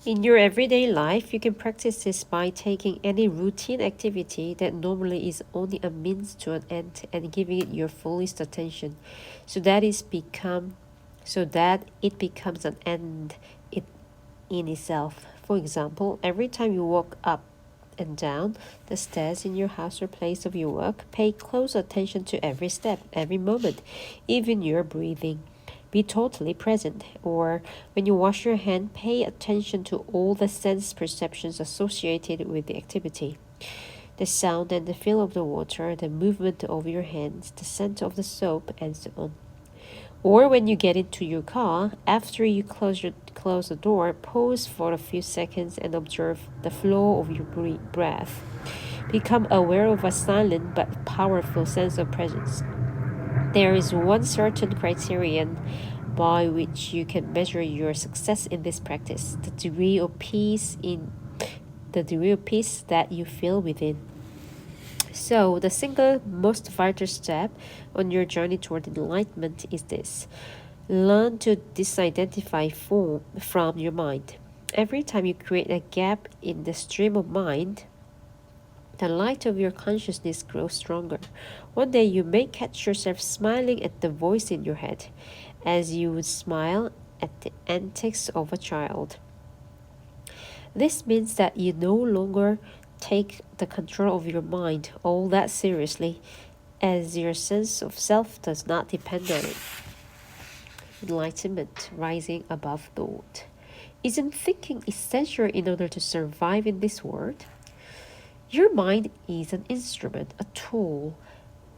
In your everyday life, you can practice this by taking any routine activity that normally is only a means to an end and giving it your fullest attention, so that it becomes an end in itself. For example, every time you walk up and down the stairs in your house or place of your work, pay close attention to every step, every moment, even your breathing. Be totally present. Or when you wash your hand, pay attention to all the sense perceptions associated with the activity. The sound and the feel of the water, the movement of your hands, the scent of the soap, and so on. Or when you get into your car, after you close the door, pause for a few seconds and observe the flow of your breath. Become aware of a silent but powerful sense of presence. There is one certain criterion by which you can measure your success in this practice, the degree of peace that you feel within. So, the single most vital step on your journey toward enlightenment is this: learn to disidentify form from your mind. Every time you create a gap in the stream of mind, the light of your consciousness grows stronger. One day you may catch yourself smiling at the voice in your head, as you would smile at the antics of a child. This means that you no longer take the control of your mind all that seriously, as your sense of self does not depend on it. Enlightenment, rising above thought. Isn't thinking essential in order to survive in this world? Your mind is an instrument, a tool.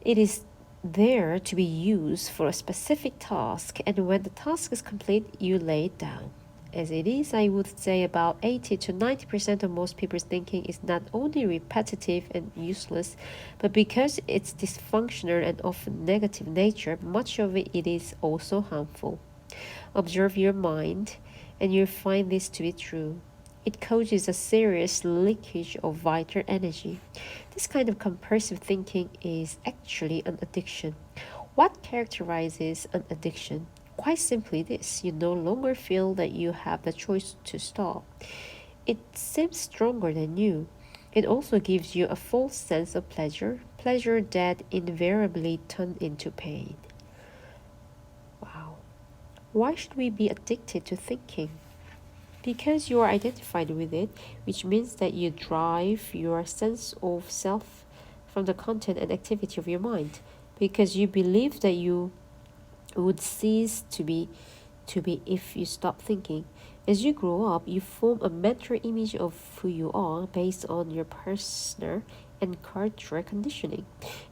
It is there to be used for a specific task, and when the task is complete, you lay it down. As it is, I would say about 80 to 90% of most people's thinking is not only repetitive and useless, but because it's dysfunctional and often negative nature, much of it is also harmful. Observe your mind, and you'll find this to be true. It causes a serious leakage of vital energy. This kind of compulsive thinking is actually an addiction. What characterizes an addiction? Quite simply this: you no longer feel that you have the choice to stop. It seems stronger than you. It also gives you a false sense of pleasure that invariably turns into pain. Wow. Why should we be addicted to thinking? Because you are identified with it, which means that you drive your sense of self from the content and activity of your mind, because you believe that you would cease to be if you stop thinking. As you grow up, you form a mental image of who you are based on your personal and cultural conditioning.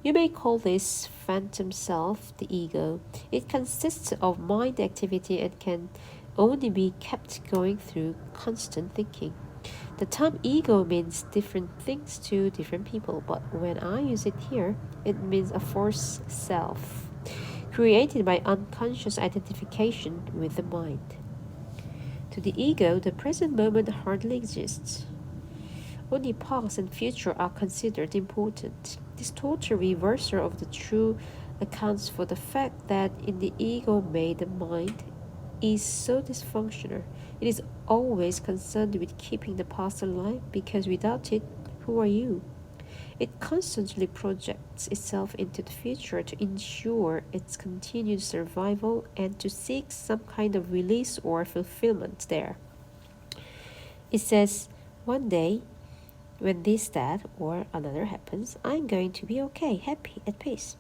You may call this phantom self the ego. It consists of mind activity and can only be kept going through constant thinking. The term ego means different things to different people, but when I use it here, it means a false self, created by unconscious identification with the mind. To the ego, the present moment hardly exists. Only past and future are considered important. This total reversal of the true accounts for the fact that in the ego-made mind is so dysfunctional. It is always concerned with keeping the past alive, because without it, who are you? It constantly projects itself into the future to ensure its continued survival and to seek some kind of release or fulfillment there. It says, one day, when this, that, or another happens, I'm going to be okay, happy, at peace.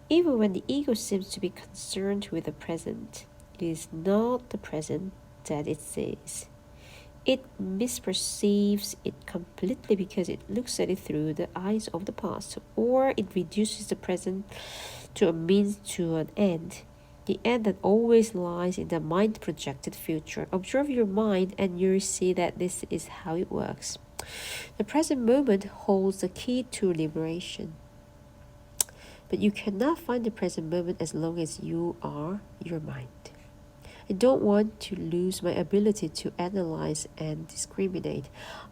Even when the ego seems to be concerned with the present, it is not the present that it sees. It misperceives it completely because it looks at it through the eyes of the past, or it reduces the present to a means to an end, the end that always lies in the mind-projected future. Observe your mind and you'll see that this is how it works. The present moment holds the key to liberation. But you cannot find the present moment as long as you are your mind. I don't want to lose my ability to analyze and discriminate.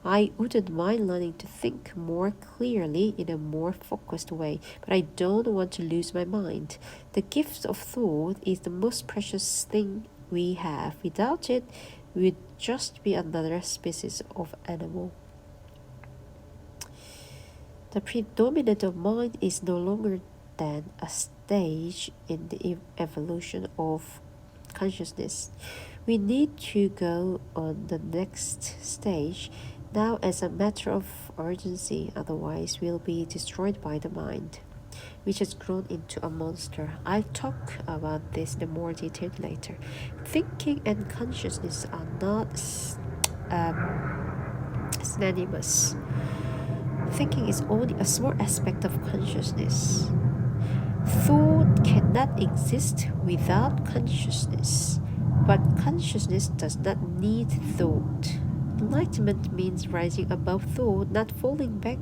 I wouldn't mind learning to think more clearly in a more focused way, but I don't want to lose my mind. The gift of thought is the most precious thing we have. Without it, we'd just be another species of animal. The predominant of mind is no longer than a stage in the evolution of consciousness. We need to go on the next stage now as a matter of urgency, otherwise we'll be destroyed by the mind, which has grown into a monster. I'll talk about this in more detail later. Thinking and consciousness are not synonymous. Thinking is only a small aspect of consciousness. Thought cannot exist without consciousness, but consciousness does not need thought. Enlightenment means rising above thought, not falling back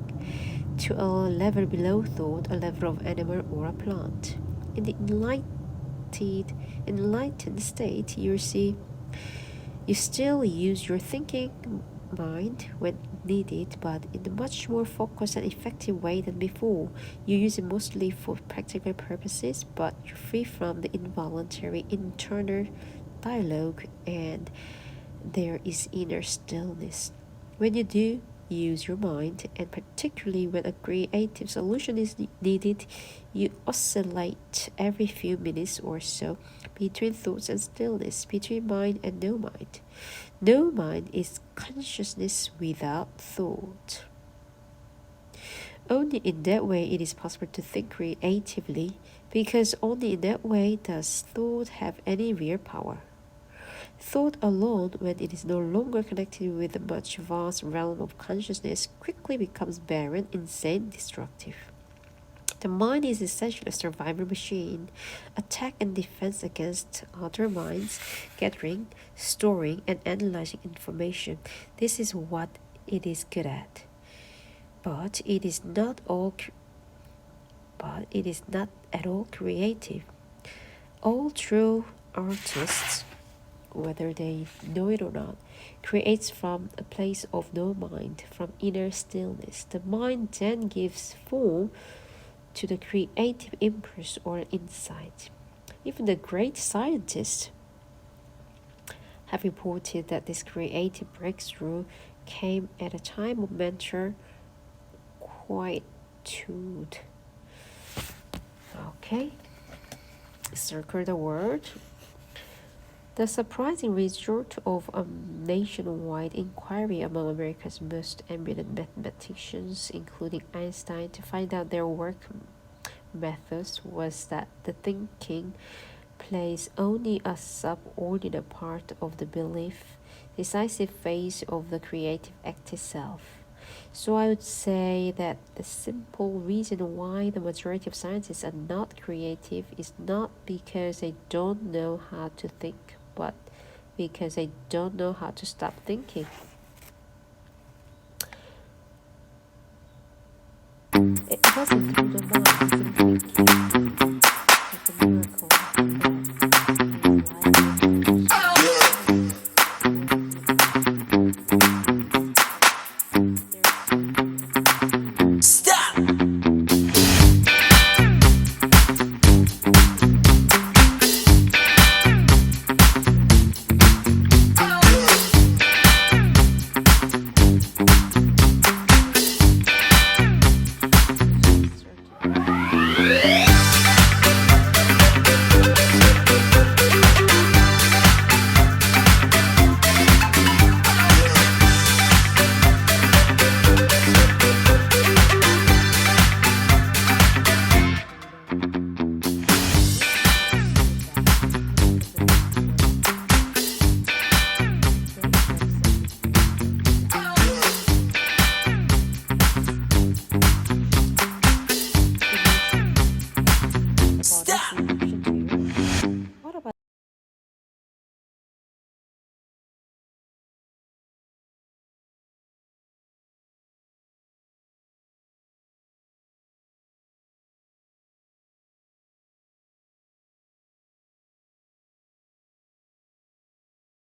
to a level below thought, a level of animal or a plant. In the enlightened state, you still use your thinking mind when needed, but in a much more focused and effective way than before. You use it mostly for practical purposes, but you're free from the involuntary internal dialogue, and there is inner stillness. When you do use your mind, and particularly when a creative solution is needed, you oscillate every few minutes or so between thoughts and stillness, between mind and no mind. No mind is consciousness without thought. Only in that way it is possible to think creatively, because only in that way does thought have any real power. Thought alone, when it is no longer connected with the much vast realm of consciousness, quickly becomes barren, insane, destructive. The mind is essentially a survival machine, attack and defense against other minds, gathering, storing, and analyzing information. This is what it is good at. But it is not at all creative. All true artists, whether they know it or not, creates from a place of no mind, from inner stillness. The mind then gives form to the creative impulse or insight. Even the great scientists have reported that this creative breakthrough came at a time of mental quietude. Okay, circle the word. The surprising result of a nationwide inquiry among America's most eminent mathematicians, including Einstein, to find out their work methods was that the thinking plays only a subordinate part of the belief, decisive phase of the creative act itself. So I would say that the simple reason why the majority of scientists are not creative is not because they don't know how to think, but because they don't know how to stop thinking. It wasn't through the mind, through thinking.